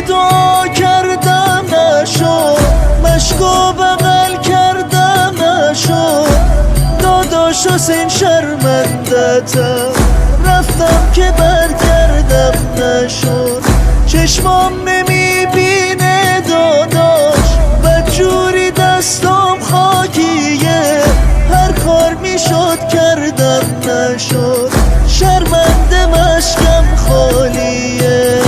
دعا کردم نشد، مشکو بغل کردم نشد. داداش حسین شرمندتم، رفتم که برگردم نشد. چشمام نمیبینه داداش، بدجوری دستم خاکیه. هر کار میشد کردم نشد، شرمنده مشکم خالیه.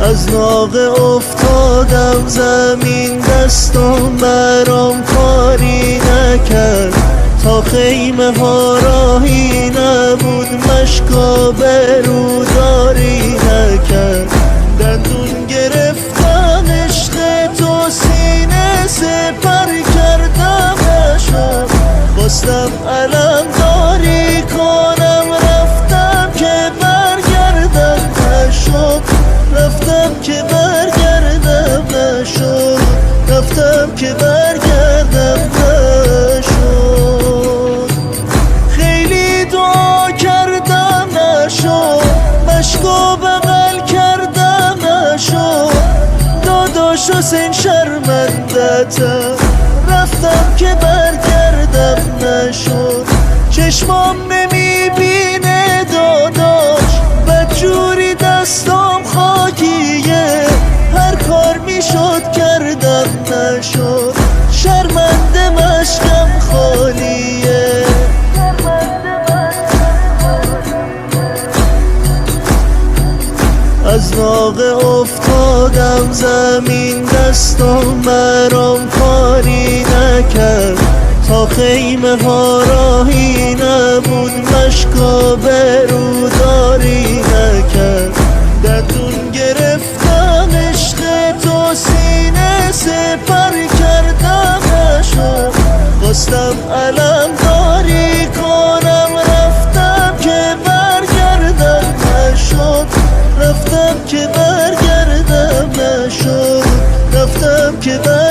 از ناقه افتادم زمین، دستم برام کاری نکرد. تا خیمه ها راهی نبود، مشکا بروداری نکرد. دندون گرفتم عشق تو، سینه سپر کردم نشد. خواستم علم داری کنم، رفتم که برگردم نشد. رفتم که برگردم نشد، رفتم که برگردم نشد. خیلی دعا کردم نشد، مشکو بغل کردم نشد. داداش حسین شرمندتم، رفتم که برگردم نشد. چشمام نمیبینه داداش، بدجوری دستم خاکیه. هر کار میشد کردم نشد، شرمنده مشکم خالیه. از ناقه افتادم زمین، دستم برام کاری نکرد. تا خیمه ها راهی نبود، مشکا بروداری نکرد. دندون گرفتم عشق تو، سینه سپر کردم نشد. خواستم علم داری کنم، رفتم که برگردم نشد. رفتم که برگردم نشد، رفتم که برگردم